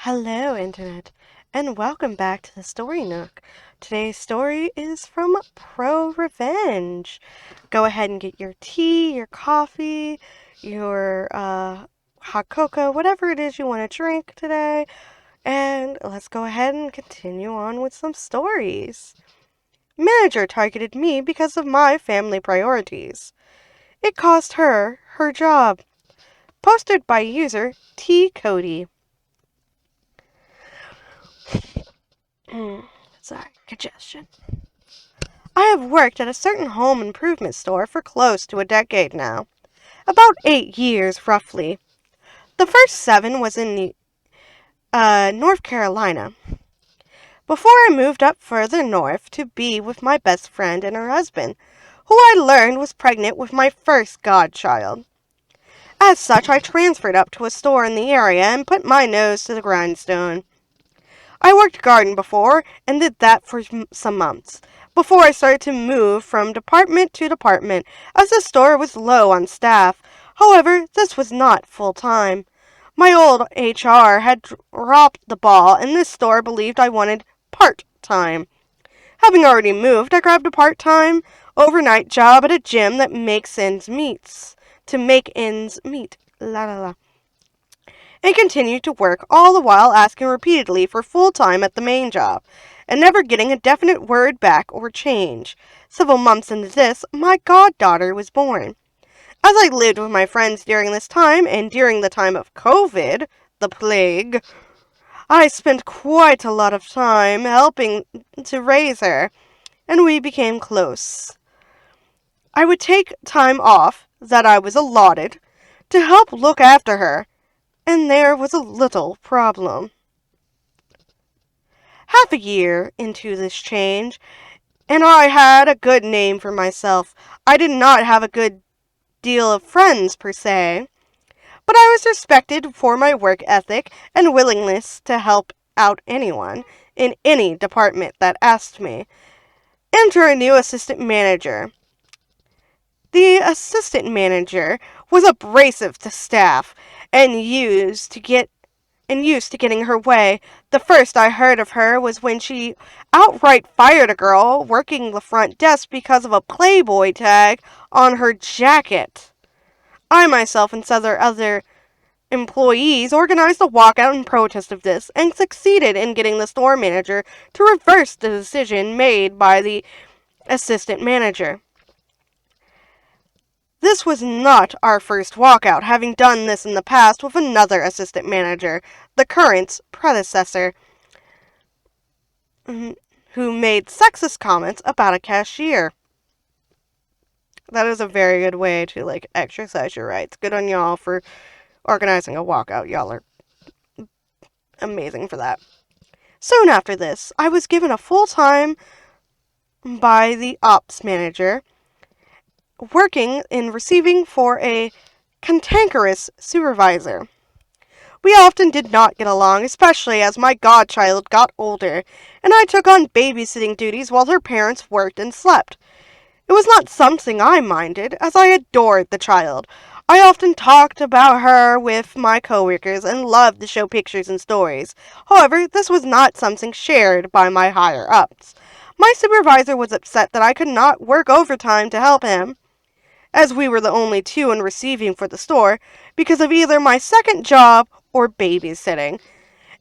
Hello, Internet, and welcome back to the Story Nook. Today's story is from ProRevenge. Go ahead and get your tea, your coffee, your hot cocoa, whatever it is you want to drink today, and let's go ahead and continue on with some stories. Manager targeted me because of my family priorities. It cost her her job. Posted by user T. Cody. Sorry, congestion. I have worked at a certain home improvement store for close to a decade now. About 8 years, roughly. The first 7 was in North Carolina. Before I moved up further north to be with my best friend and her husband, who I learned was pregnant with my first godchild. As such, I transferred up to a store in the area and put my nose to the grindstone. I worked garden before and did that for some months before I started to move from department to department as the store was low on staff. However, this was not full time. My old HR had dropped the ball and this store believed I wanted part time. Having already moved, I grabbed a part time overnight job at a gym that makes ends meets. To make ends meet. La la la, and continued to work, all the while asking repeatedly for full time at the main job, and never getting a definite word back or change. Several months into this, my goddaughter was born. As I lived with my friends during this time, and during the time of COVID, the plague, I spent quite a lot of time helping to raise her, and we became close. I would take time off that I was allotted to help look after her, and there was a little problem. Half a year into this change, and I had a good name for myself. I did not have a good deal of friends per se, but I was respected for my work ethic and willingness to help out anyone in any department that asked me. Enter a new assistant manager. The assistant manager was abrasive to staff and used to getting her way. The first I heard of her was when she outright fired a girl working the front desk because of a Playboy tag on her jacket. I myself and several other employees organized a walkout in protest of this and succeeded in getting the store manager to reverse the decision made by the assistant manager. This was not our first walkout, having done this in the past with another assistant manager, the current predecessor, who made sexist comments about a cashier. That is a very good way to, exercise your rights. Good on y'all for organizing a walkout. Y'all are amazing for that. Soon after this, I was given a full-time by the ops manager, working in receiving for a cantankerous supervisor. We often did not get along, especially as my godchild got older, and I took on babysitting duties while her parents worked and slept. It was not something I minded, as I adored the child. I often talked about her with my coworkers and loved to show pictures and stories. However, this was not something shared by my higher-ups. My supervisor was upset that I could not work overtime to help him, as we were the only two in receiving for the store, because of either my second job or babysitting.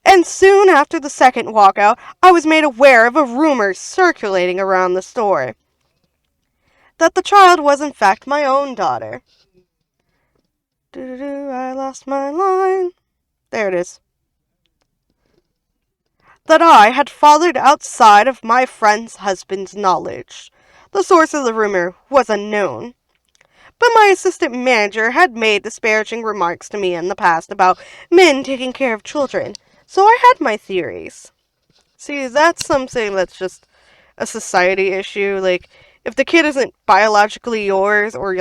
And soon after the second walkout, I was made aware of a rumor circulating around the store that the child was in fact my own daughter. I lost my line. There it is. That I had fathered outside of my friend's husband's knowledge. The source of the rumor was unknown, but my assistant manager had made disparaging remarks to me in the past about men taking care of children, so I had my theories. See, that's something that's just a society issue. Like, if the kid isn't biologically yours or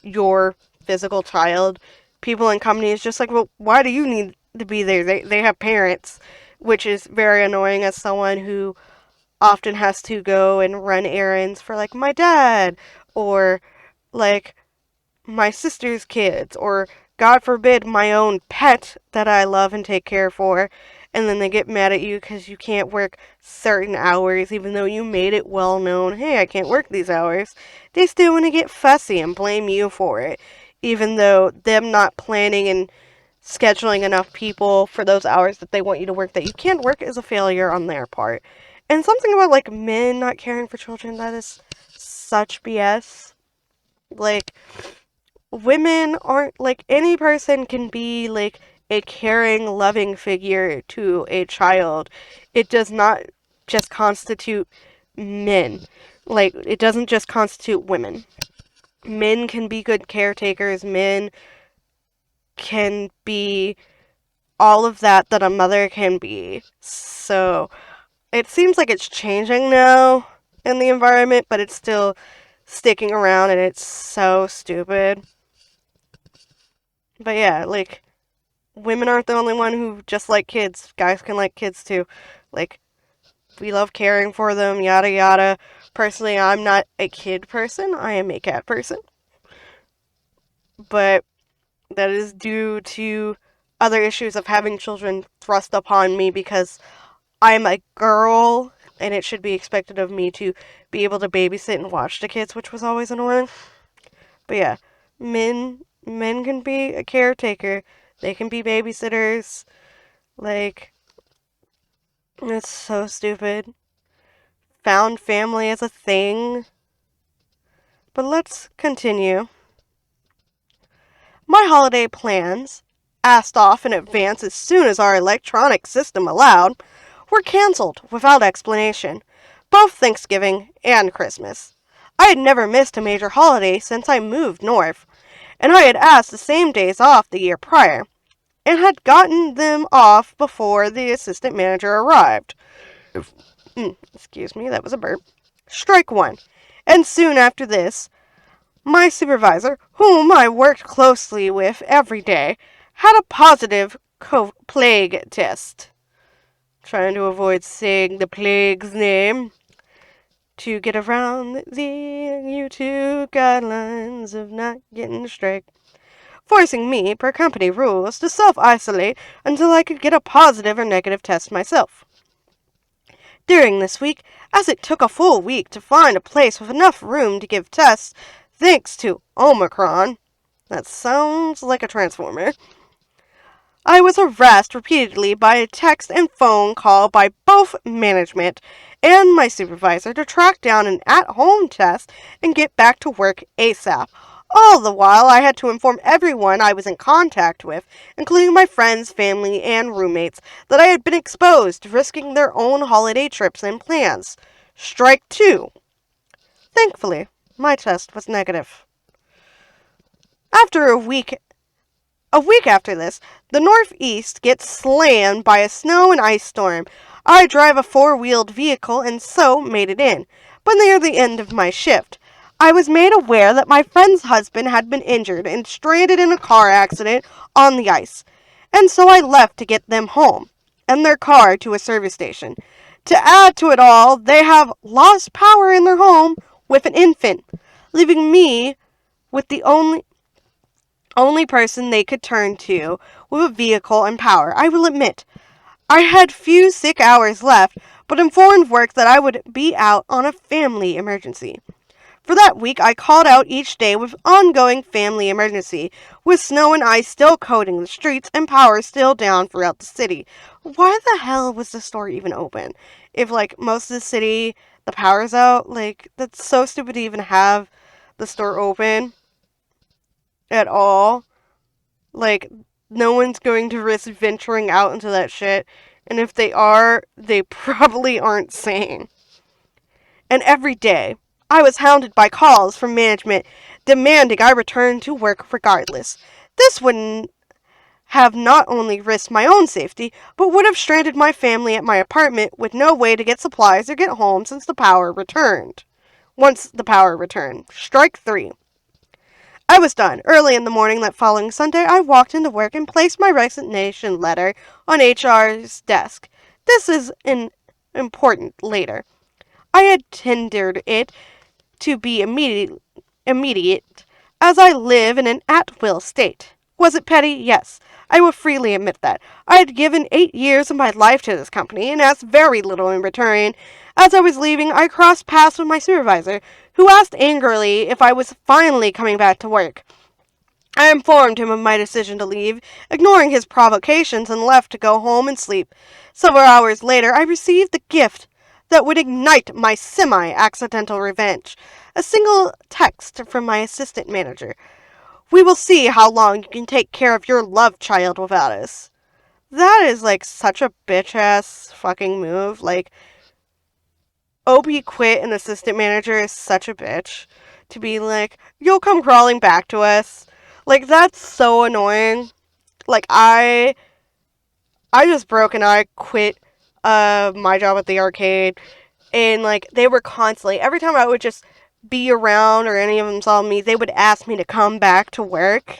your physical child, people in companies just like, well, why do you need to be there? They have parents, which is very annoying as someone who often has to go and run errands for my dad or like my sister's kids, or God forbid, my own pet that I love and take care for. and then they get mad at you because you can't work certain hours, even though you made it well known, hey, I can't work these hours. They still want to get fussy and blame you for it, even though them not planning and scheduling enough people for those hours that they want you to work that you can't work is a failure on their part. And something about like men not caring for children, that is such BS. Like, women aren't like any person can be like a caring, loving figure to a child. It does not just constitute men. Like, it doesn't just constitute women. Men can be good caretakers. Men can be all of that a mother can be. So, it seems like it's changing now in the environment, but it's still sticking around and it's so stupid. But yeah, like, women aren't the only one who just like kids. Guys can like kids too. Like, we love caring for them, yada yada. Personally, I'm not a kid person. I am a cat person. But that is due to other issues of having children thrust upon me because I'm a girl and it should be expected of me to be able to babysit and watch the kids, which was always annoying. But yeah, men can be a caretaker. They can be babysitters. Like, it's so stupid. Found family is a thing. But let's continue. My holiday plans, asked off in advance as soon as our electronic system allowed, were cancelled without explanation, both Thanksgiving and Christmas. I had never missed a major holiday since I moved north, and I had asked the same days off the year prior, and had gotten them off before the assistant manager arrived. Excuse me, that was a burp. Strike one. And soon after this, my supervisor, whom I worked closely with every day, had a positive plague test. Trying to avoid saying the plague's name to get around the YouTube guidelines of not getting a strike, forcing me, per company rules, to self-isolate until I could get a positive or negative test myself. During this week, as it took a full week to find a place with enough room to give tests, thanks to Omicron, that sounds like a transformer, I was harassed repeatedly by a text and phone call by both management and my supervisor to track down an at-home test and get back to work ASAP. All the while, I had to inform everyone I was in contact with, including my friends, family, and roommates, that I had been exposed to risking their own holiday trips and plans. Strike two. Thankfully, my test was negative. After a week after this, the Northeast gets slammed by a snow and ice storm. I drive a four-wheeled vehicle and so made it in. But near the end of my shift, I was made aware that my friend's husband had been injured and stranded in a car accident on the ice, and so I left to get them home, and their car to a service station. To add to it all, they have lost power in their home with an infant, leaving me with the only person they could turn to with a vehicle and power. I will admit, I had few sick hours left, but informed work that I would be out on a family emergency. For that week, I called out each day with ongoing family emergency, with snow and ice still coating the streets and power still down throughout the city. Why the hell was the store even open? If, like, most of the city, the power's out, like, that's so stupid to even have the store open at all. Like, no one's going to risk venturing out into that shit, and if they are, they probably aren't sane. And every day, I was hounded by calls from management demanding I return to work regardless. This wouldn't have not only risked my own safety, but would have stranded my family at my apartment with no way to get supplies or get home once the power returned. Strike three. I was done. Early in the morning that following Sunday, I walked into work and placed my resignation letter on HR's desk. This is an important later. I had tendered it to be immediate, as I live in an at-will state. Was it petty? Yes. I will freely admit that. I had given 8 years of my life to this company and asked very little in return. As I was leaving, I crossed paths with my supervisor, who asked angrily if I was finally coming back to work. I informed him of my decision to leave, ignoring his provocations, and left to go home and sleep. Several hours later, I received the gift that would ignite my semi-accidental revenge. A single text from my assistant manager. We will see how long you can take care of your love child without us. That is like such a bitch-ass fucking move. Like, OP quit an assistant manager is such a bitch. To be like, you'll come crawling back to us. Like, that's so annoying. Like, I just broke and I quit my job at the arcade. And, like, they were constantly, every time I would just be around or any of them saw me, they would ask me to come back to work.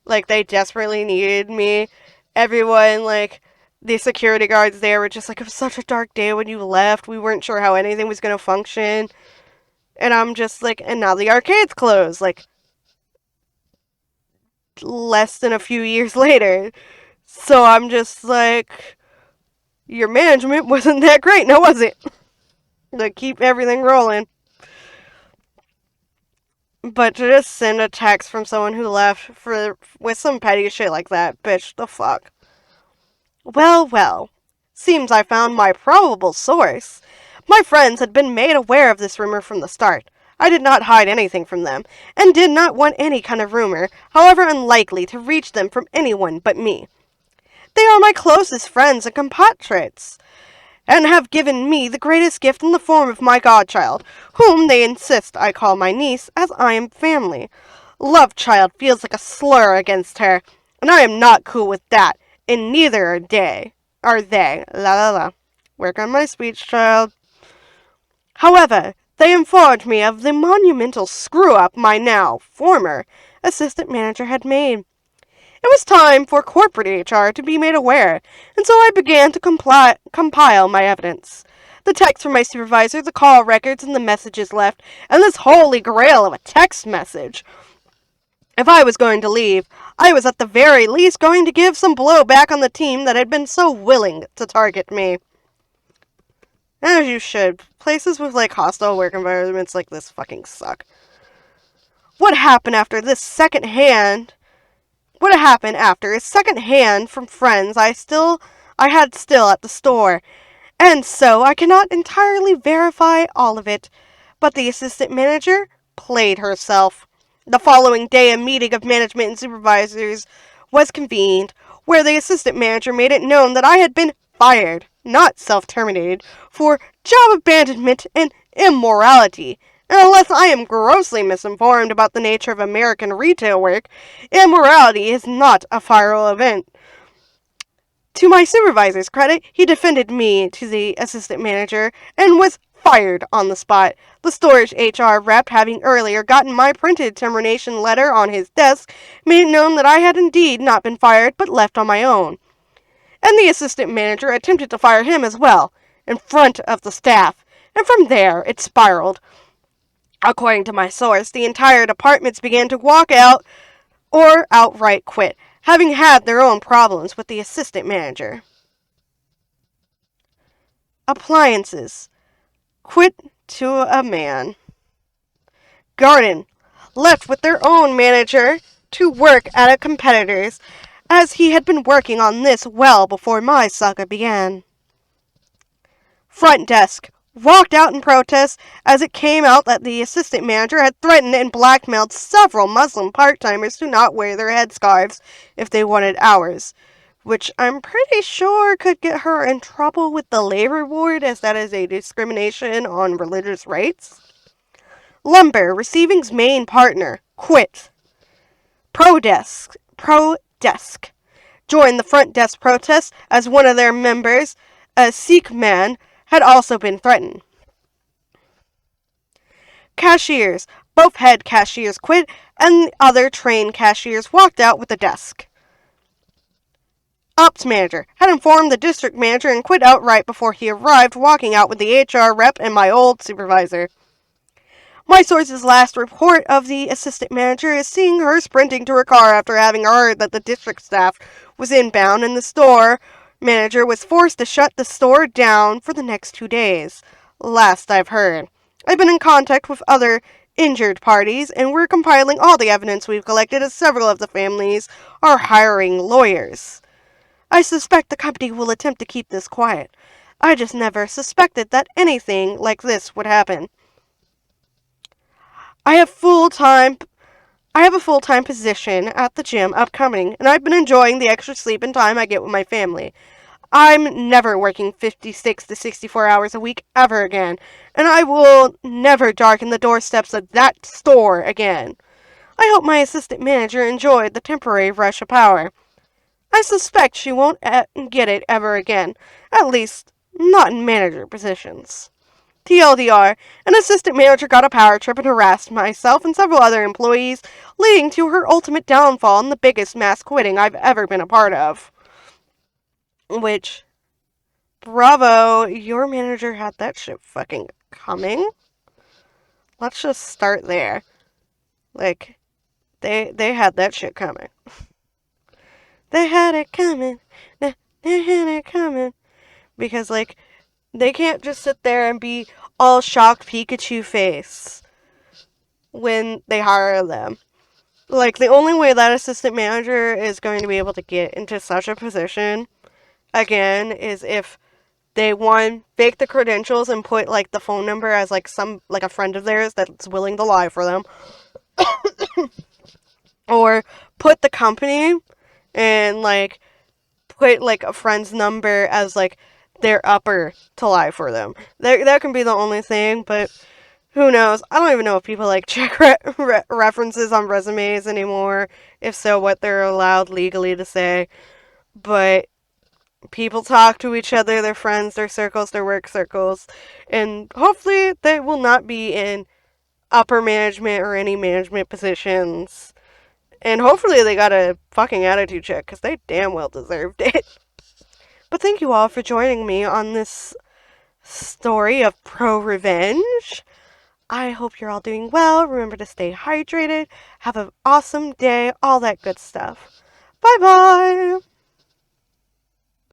Like, they desperately needed me. Everyone, like, the security guards there were just like, it was such a dark day when you left. We weren't sure how anything was going to function. And I'm just like, and now the arcade's closed. Like, less than a few years later. So I'm just like, your management wasn't that great, now was it? To keep everything rolling. But to just send a text from someone who left with some petty shit like that, bitch, the fuck. Well, well. Seems I found my probable source. My friends had been made aware of this rumor from the start. I did not hide anything from them, and did not want any kind of rumor, however unlikely, to reach them from anyone but me. They are my closest friends and compatriots, and have given me the greatest gift in the form of my godchild, whom they insist I call my niece, as I am family. Love child feels like a slur against her, and I am not cool with that, and neither are they. La la la. Work on my speech, child. However, they informed me of the monumental screw-up my now former assistant manager had made. It was time for corporate HR to be made aware, and so I began to compile my evidence. The text from my supervisor, the call records, and the messages left, and this holy grail of a text message. If I was going to leave, I was at the very least going to give some blowback on the team that had been so willing to target me. As you should. Places with, like, hostile work environments like this fucking suck. What happened after is second hand from friends I had still at the store, and so I cannot entirely verify all of it, but the assistant manager played herself. The following day, a meeting of management and supervisors was convened, where the assistant manager made it known that I had been fired, not self-terminated, for job abandonment and immorality. And unless I am grossly misinformed about the nature of American retail work, immorality is not a viral event. To my supervisor's credit, he defended me to the assistant manager and was fired on the spot. The store's HR rep, having earlier gotten my printed termination letter on his desk, made it known that I had indeed not been fired but left on my own. And the assistant manager attempted to fire him as well, in front of the staff, and from there it spiraled. According to my source, the entire departments began to walk out or outright quit, having had their own problems with the assistant manager. Appliances. Quit to a man. Garden. Left with their own manager to work at a competitor's, as he had been working on this well before my saga began. Front desk. Walked out in protest as it came out that the assistant manager had threatened and blackmailed several Muslim part-timers to not wear their headscarves if they wanted hours, which I'm pretty sure could get her in trouble with the labor board, as that is a discrimination on religious rights. Lumber, receiving's main partner, quit. Pro desk. Joined the front desk protest as one of their members, a Sikh man, had also been threatened. Cashiers. Both head cashiers quit, and the other trained cashiers walked out with the desk. Ops manager. Had informed the district manager and quit outright before he arrived, walking out with the HR rep and my old supervisor. My source's last report of the assistant manager is seeing her sprinting to her car after having heard that the district staff was inbound and the store manager was forced to shut the store down for the next 2 days. Last I've heard. I've been in contact with other injured parties, and we're compiling all the evidence we've collected as several of the families are hiring lawyers. I suspect the company will attempt to keep this quiet. I just never suspected that anything like this would happen. I have I have a full-time position at the gym upcoming, and I've been enjoying the extra sleep and time I get with my family. I'm never working 56 to 64 hours a week ever again, and I will never darken the doorsteps of that store again. I hope my assistant manager enjoyed the temporary rush of power. I suspect she won't get it ever again, at least not in manager positions. TLDR, an assistant manager got a power trip and harassed myself and several other employees, leading to her ultimate downfall and the biggest mass quitting I've ever been a part of. Which, bravo, your manager had that shit fucking coming. Let's just start there. Like, they had that shit coming. They had it coming. They had it coming. Because, like, they can't just sit there and be all shocked Pikachu face when they hire them. Like, the only way that assistant manager is going to be able to get into such a position, again, is if they, one, fake the credentials and put, like, the phone number as, like, a friend of theirs that's willing to lie for them. Or put the company and, like, put, like, a friend's number as, like, their upper to lie for them. That can be the only thing, but who knows? I don't even know if people, like, check references on resumes anymore. If so, what they're allowed legally to say. But people talk to each other, their friends, their circles, their work circles, and hopefully they will not be in upper management or any management positions. And hopefully they got a fucking attitude check, because they damn well deserved it. But thank you all for joining me on this story of ProRevenge. I hope you're all doing well. Remember to stay hydrated. Have an awesome day. All that good stuff. Bye-bye.